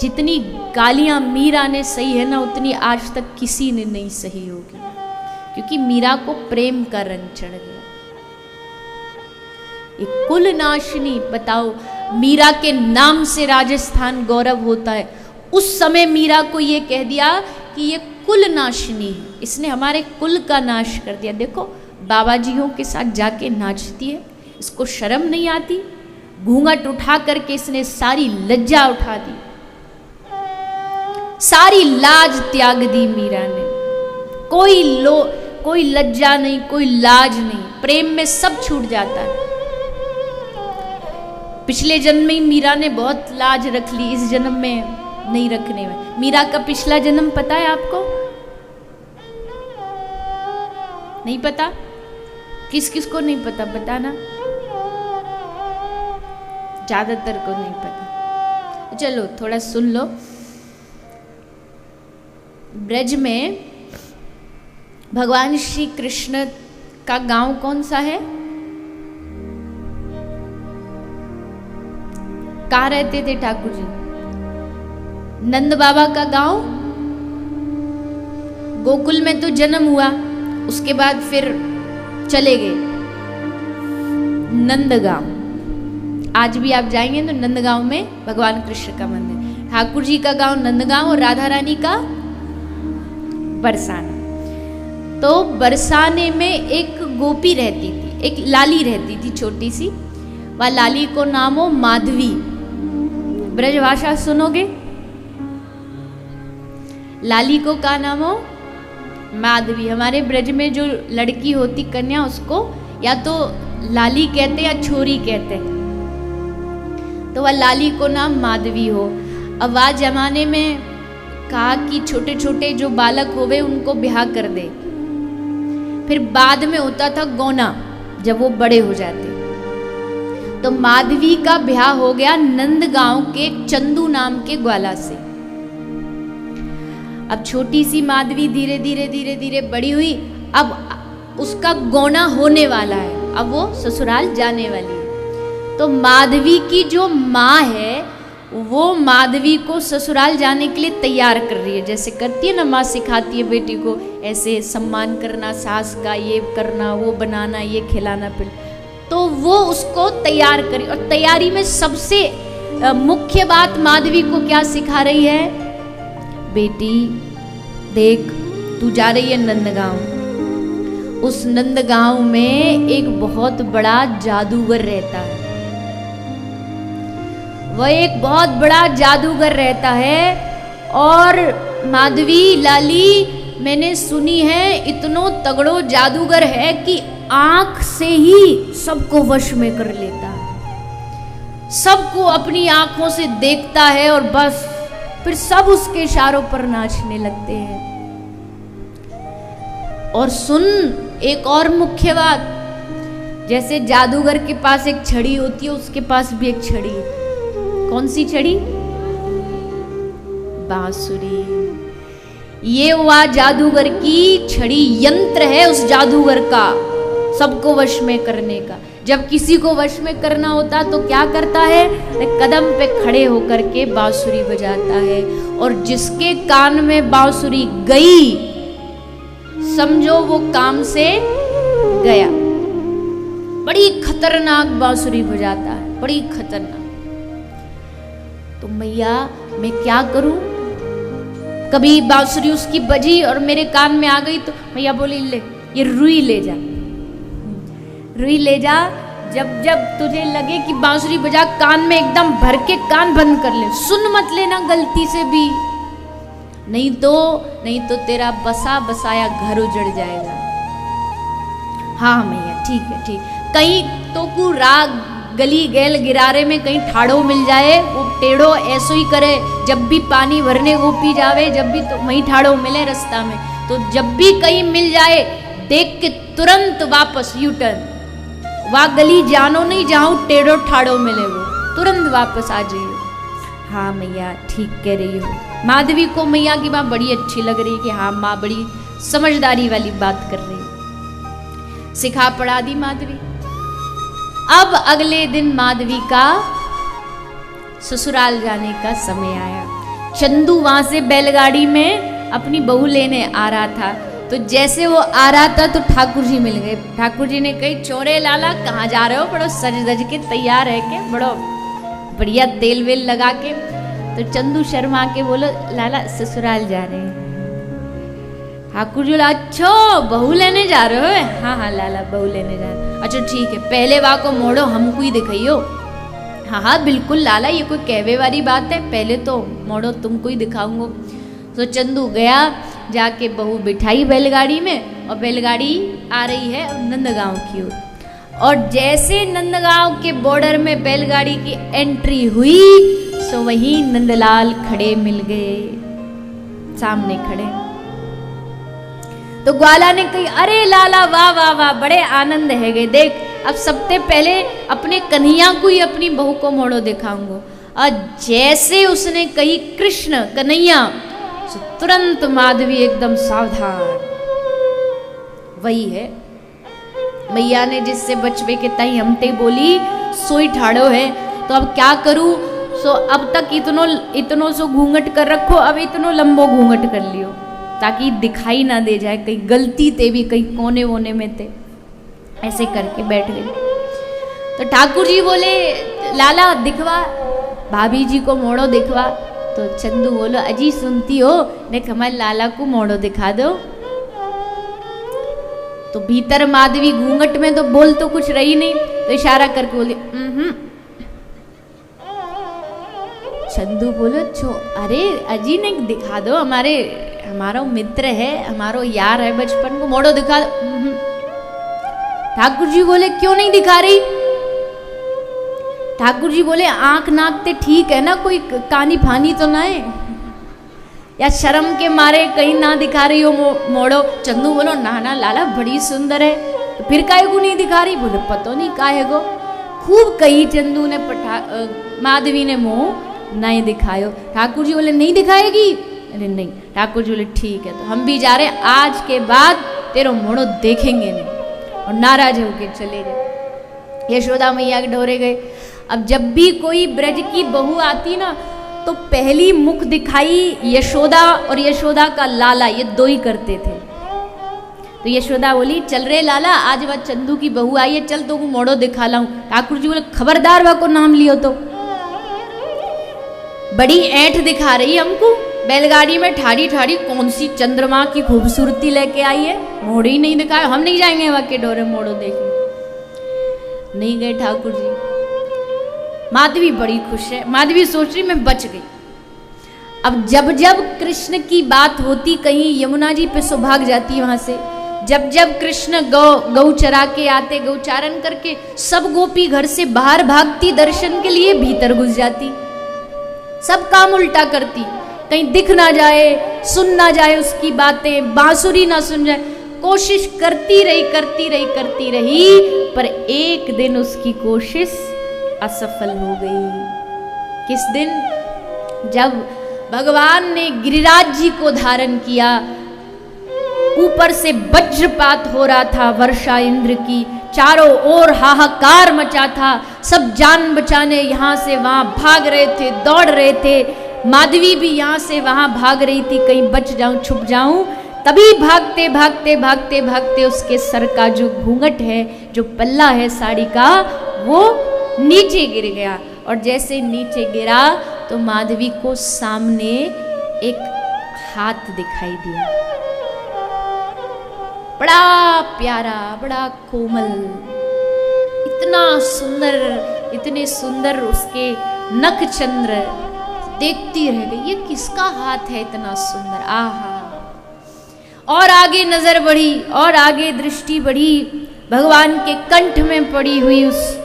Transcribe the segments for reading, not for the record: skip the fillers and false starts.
जितनी गालियां मीरा ने सही है ना, उतनी आज तक किसी ने नहीं सही होगी, क्योंकि मीरा को प्रेम का रंग चढ़ गया। एक कुल नाशिनी, बताओ, मीरा के नाम से राजस्थान गौरव होता है। उस समय मीरा को ये कह दिया कि ये कुल नाशिनी है, इसने हमारे कुल का नाश कर दिया। देखो बाबा जियों के साथ जाके नाचती है, इसको शर्म नहीं आती। घूंघट उठा करके इसने सारी लज्जा उठा दी, सारी लाज त्याग दी मीरा ने। कोई लज्जा नहीं, कोई लाज नहीं, प्रेम में सब छूट जाता है। पिछले जन्म में मीरा ने बहुत लाज रख ली, इस जन्म में नहीं रखने में। मीरा का पिछला जन्म पता है आपको? नहीं पता? किस किस को नहीं पता, बताना। ज्यादातर को नहीं पता। चलो थोड़ा सुन लो। ब्रज में भगवान श्री कृष्ण का गांव कौन सा है? कहाँ रहते थे ठाकुर जी? नंद बाबा का गांव गोकुल में तो जन्म हुआ, उसके बाद फिर चले गए नंदगांव। आज भी आप जाएंगे तो नंदगांव में भगवान कृष्ण का मंदिर। ठाकुर जी का गांव नंदगांव और राधा रानी का बरसाना। तो बरसाने में एक गोपी रहती थी, एक लाली रहती थी छोटी सी। वह लाली को नाम हो माधवी। ब्रजभाषा सुनोगे? लाली को का नाम हो? माधवी। हमारे ब्रज में जो लड़की होती कन्या, उसको या तो लाली कहते या छोरी कहते, तो वह लाली को नाम माधवी हो। अब वह जमाने में कहा कि छोटे छोटे जो बालक होवे उनको ब्याह कर दे। फिर बाद में होता था गौना, जब वो बड़े हो जाते। तो माधवी का ब्याह हो गया नंदगांव के चंदू नाम के ग्वाला से। अब छोटी सी माधवी धीरे धीरे धीरे धीरे बड़ी हुई। अब उसका गौना होने वाला है, अब वो ससुराल जाने वाली है। तो माधवी की जो माँ है वो माधवी को ससुराल जाने के लिए तैयार कर रही है। जैसे करती है ना माँ, सिखाती है बेटी को ऐसे सम्मान करना, सास का ये करना, वो बनाना, ये खिलाना पिलाना। तो वो उसको तैयार करी। और तैयारी में सबसे मुख्य बात माधवी को क्या सिखा रही है? बेटी देख, तू जा रही है नंदगांव। उस नंदगांव में एक बहुत बड़ा जादूगर रहता है। वह एक बहुत बड़ा जादूगर रहता है। और माधवी, लाली, मैंने सुनी है इतनो तगड़ो जादूगर है कि आंख से ही सबको वश में कर लेता है। सबको अपनी आंखों से देखता है और बस फिर सब उसके इशारों पर नाचने लगते हैं। और सुन एक और मुख्य बात, जैसे जादूगर के पास एक छड़ी होती है, उसके पास भी एक छड़ी है। कौन सी छड़ी? बांसुरी। ये हुआ जादूगर की छड़ी, यंत्र है उस जादूगर का सबको वश में करने का। जब किसी को वश में करना होता तो क्या करता है? कदम पे खड़े होकर के बांसुरी बजाता है। और जिसके कान में बांसुरी गई, समझो वो काम से गया। बड़ी खतरनाक बांसुरी बजाता है, बड़ी खतरनाक। तो मैया मैं क्या करूं? कभी बांसुरी उसकी बजी और मेरे कान में आ गई तो मैया बोली, ले ये रुई ले जा, रुई ले जा। जब जब तुझे लगे कि बांसुरी बजा, कान में एकदम भर के कान बंद कर ले, सुन मत लेना गलती से भी, नहीं तो तेरा बसा बसाया घर उजड़ जाएगा। हाँ मैया ठीक है, ठीक। कहीं तो को राग गली गैल गिरारे में कहीं ठाड़ो मिल जाए, वो टेढ़ो ऐसो ही करे। जब भी पानी भरने वो पी जावे, जब भी तो वहीं ठाड़ो मिले रास्ता में, तो जब भी कहीं मिल जाए देख के तुरंत वापस यू टर्न। वह गली जानो नहीं जाऊं टेढ़ो ठाड़ो मिले, वो तुरंत वापस आ जाइए। हाँ मैया ठीक कह रही हो। माधवी को मैया की बात बड़ी अच्छी लग रही कि हाँ माँ बड़ी समझदारी वाली बात कर रही है। सिखा पढ़ा दी माधवी। अब अगले दिन माधवी का ससुराल जाने का समय आया। चंदू वहां से बैलगाड़ी में अपनी बहू लेने आ रहा था। तो जैसे वो आ रहा था तो ठाकुर जी मिल गए। ठाकुर जी ने कही, चोरे लाला कहाँ जा रहे हो? बड़ो सज धज के तैयार है के, बड़ो बढ़िया तेल वेल लगा के। तो चंदू शर्मा के बोलो, लाला ससुराल जा रहे हैं। ठाकुर जी बोला, अच्छा बहू लेने जा रहे हो? हाँ हाँ लाला बहू लेने जा रहे। अच्छा ठीक है, पहले वहां को मोड़ो, हमको ही दिखाइयो। हाँ हाँ बिल्कुल लाला, ये कोई कहवे वाली बात है, पहले तो मोड़ो तुमको ही दिखाऊंगा। तो चंदू गया, जाके बहू बिठाई बैलगाड़ी में, और बैलगाड़ी आ रही है नंदगांव की ओर। और जैसे नंदगांव के बॉर्डर में बैलगाड़ी की एंट्री हुई, सो वहीं नंदलाल खड़े मिल गए, सामने खड़े। तो ग्वाला ने कही, अरे लाला वाह वाह वाह, बड़े आनंद है गए, देख अब सबसे पहले अपने कन्हैया को ही अपनी बहू को मोड़ो दिखाऊंगा। और जैसे उसने कही कृष्ण कन्हैया, तुरंत माधवी एकदम सावधान, वही है मैया ने जिससे बचवे के ताई हमते बोली, सोई ठाड़ो है, तो अब क्या करूं? सो अब तक इतनो सो घूंघट कर रखो, अब इतनो लंबो घूंघट कर लियो ताकि दिखाई ना दे जाए, कहीं गलती ते भी कहीं कोने वोने में थे। ऐसे करके बैठ गए। तो ठाकुर जी बोले, लाला दिखवा, भाभी जी को मोड़ो दिखवा। तो चंदू बोलो, अजी सुनती हो, देख हमारे लाला को मोड़ो दिखा दो। तो भीतर माधवी घूंघट में तो बोल तो कुछ रही नहीं, तो इशारा करके बोली चंदू बोलो, अरे अजी ने दिखा दो, हमारा मित्र है, हमारो यार है बचपन को, मोड़ो दिखा दो। ठाकुर जी बोले, क्यों नहीं दिखा रही? ठाकुर जी बोले, आंख नाक ते ठीक है ना, कोई कानी फानी तो ना है, या शर्म के मारे कहीं ना दिखा रही हो मोड़ो। चंदू बोलो, ना ना लाला बड़ी सुंदर है। तो फिर काहे को नहीं दिखा रही? बोले, पतो नहीं काहे को। खूब कही चंदू ने, माधवी ने मुंह नहीं दिखायो। ठाकुर जी बोले, नहीं दिखाएगी? अरे नहीं। ठाकुर जी बोले, ठीक है, तो हम भी जा रहे हैं, आज के बाद तेरो मोड़ो देखेंगे नहीं। और नाराज होके चले गए। यशोदा मैया के ढोरे गए। अब जब भी कोई ब्रज की बहू आती ना, तो पहली मुख दिखाई यशोदा और यशोदा का लाला, ये दो ही करते थे। तो यशोदा बोली, चल रे लाला, आज वह चंदू की बहू आई है, चल तो वो मोड़ो दिखा लाऊं। ठाकुर जी बोले, खबरदार वह को नाम लियो तो, बड़ी ऐंठ दिखा रही हमको, बैलगाड़ी में ठाड़ी ठाड़ी कौन सी चंद्रमा की खूबसूरती लेके आई है, मोड़ ही नहीं दिखाया, हम नहीं जाएंगे वहां के डोरे मोड़ो देखने। नहीं गए ठाकुर जी। माधवी बड़ी खुश है, माधवी सोच रही मैं बच गई। अब जब जब कृष्ण की बात होती, कहीं यमुना जी पे सो भाग जाती वहां से। जब जब कृष्ण गौ चरा के आते, गौचारण करके, सब गोपी घर से बाहर भागती दर्शन के लिए, भीतर घुस जाती, सब काम उल्टा करती, कहीं दिख ना जाए, सुन ना जाए उसकी बातें, बांसुरी ना सुन जाए, कोशिश करती रही, पर एक दिन उसकी कोशिश असफल हो गई। किस दिन? जब भगवान ने गिरिराज जी को धारण किया, ऊपर से वज्रपात हो रहा था, वर्षा इंद्र की, चारों ओर हाहाकार मचा था, सब जान बचाने यहाँ से वहां भाग रहे थे, दौड़ रहे थे। माधवी भी यहाँ से वहां भाग रही थी, कहीं बच जाऊं, छुप जाऊं। तभी भागते भागते भागते भागते उसके सर का जो घूंघट है, जो पल्ला है साड़ी का, वो नीचे गिर गया। और जैसे नीचे गिरा तो माधवी को सामने एक हाथ दिखाई दिया, बड़ा प्यारा, बड़ा कोमल, इतना सुंदर, इतने सुंदर उसके नख चंद्र। देखती रह गई, ये किसका हाथ है इतना सुंदर, आहा। और आगे नजर बढ़ी, और आगे दृष्टि बढ़ी, भगवान के कंठ में पड़ी हुई उस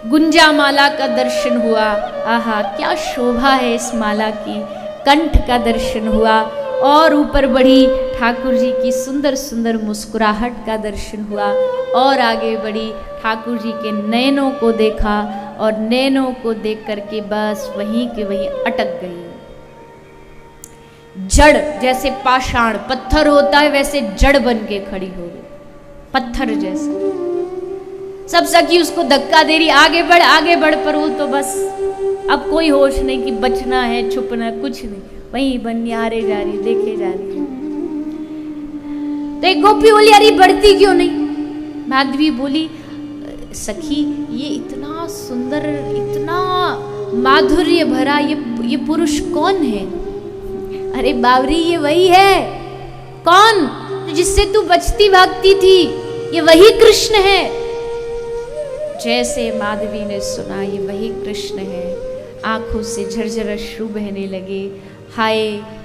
गुंजा माला का दर्शन हुआ। आहा, क्या शोभा है इस माला की। कंठ का दर्शन हुआ, और ऊपर बढ़ी, ठाकुर जी की सुंदर सुंदर मुस्कुराहट का दर्शन हुआ, और आगे बढ़ी, ठाकुर जी के नयनों को देखा, और नैनों को देख करके बस वहीं के वहीं अटक गई। जड़, जैसे पाषाण पत्थर होता है, वैसे जड़ बन के खड़ी हो गई, पत्थर जैसा। सब सखी उसको धक्का दे रही, आगे बढ़, पर वो तो बस अब कोई होश नहीं कि बचना है छुपना, कुछ नहीं, वहीं बनियारे जा रही, देखे जा रही। तो एक गोपी बोली अरे बढ़ती क्यों नहीं? माधवी बोली सखी ये इतना सुंदर, इतना माधुर्य भरा ये पुरुष कौन है? अरे बावरी ये वही है। कौन? जिससे तू बचती भागती थी, ये वही कृष्ण है। जैसे माधवी ने सुना ये वही कृष्ण है, आंखों से झरझर अश्रु बहने लगे। हाय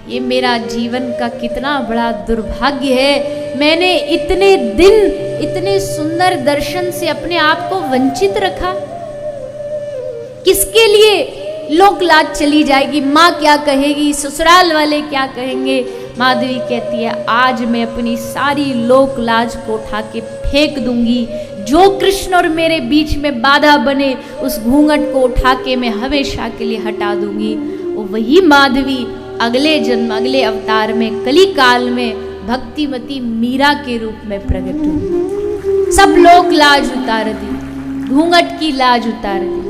ये मेरा जीवन का कितना बड़ा दुर्भाग्य है, मैंने इतने दिन इतने सुंदर दर्शन से अपने आप को वंचित रखा। किसके लिए लोक लाज चली जाएगी, माँ क्या कहेगी, ससुराल वाले क्या कहेंगे। माधवी कहती है आज मैं अपनी सारी लोक लाज को उठा के फेंक दूंगी, जो कृष्ण और मेरे बीच में बाधा बने उस घूंघट को उठा के मैं हमेशा के लिए हटा दूंगी। वो वही माधवी अगले जन्म अगले अवतार में कली काल में भक्तिमती मीरा के रूप में प्रकट हुई। सब लोक लाज उतार दी, घूंघट की लाज उतार दी।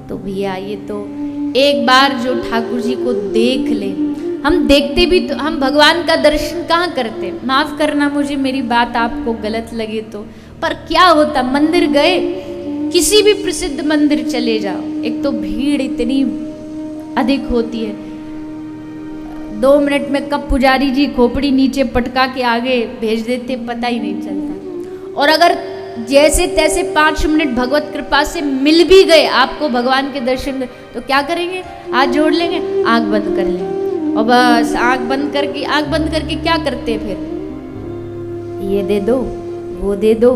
तो भैया ये तो एक बार जो ठाकुर जी को देख ले, हम देखते भी तो हम भगवान का दर्शन कहाँ करते? माफ करना मुझे मेरी बात आपको गलत लगे तो, पर क्या होता, मंदिर गए, किसी भी प्रसिद्ध मंदिर चले जाओ, एक तो भीड़ इतनी अधिक होती है, 2 मिनट में कब पुजारी जी खोपड़ी नीचे पटका के आगे भेज देते पता ही नहीं चलता। और अगर जैसे तैसे 5 मिनट भगवत कृपा से मिल भी गए आपको भगवान के दर्शन, तो क्या करेंगे? हाथ जोड़ लेंगे, आंख बंद कर लेंगे, और बस आंख बंद करके क्या करते हैं फिर? ये दे दो, वो दे दो,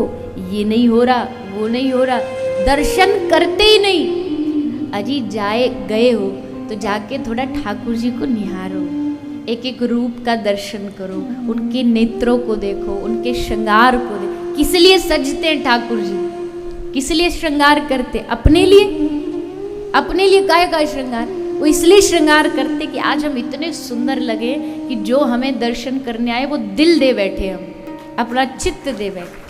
ये नहीं हो रहा, वो नहीं हो रहा, दर्शन करते ही नहीं। अजी गए हो तो जाके थोड़ा ठाकुर जी को निहारो, एक एक रूप का दर्शन करो, उनके नेत्रों को देखो, उनके श्रृंगार को देखो। किस लिए सजते हैं ठाकुर जी? किस लिए श्रृंगार करते? अपने लिए? अपने लिए काहे का श्रृंगार? वो इसलिए श्रृंगार करते कि आज हम इतने सुंदर लगे कि जो हमें दर्शन करने आए वो दिल दे बैठे, हम अपना चित्त दे बैठे।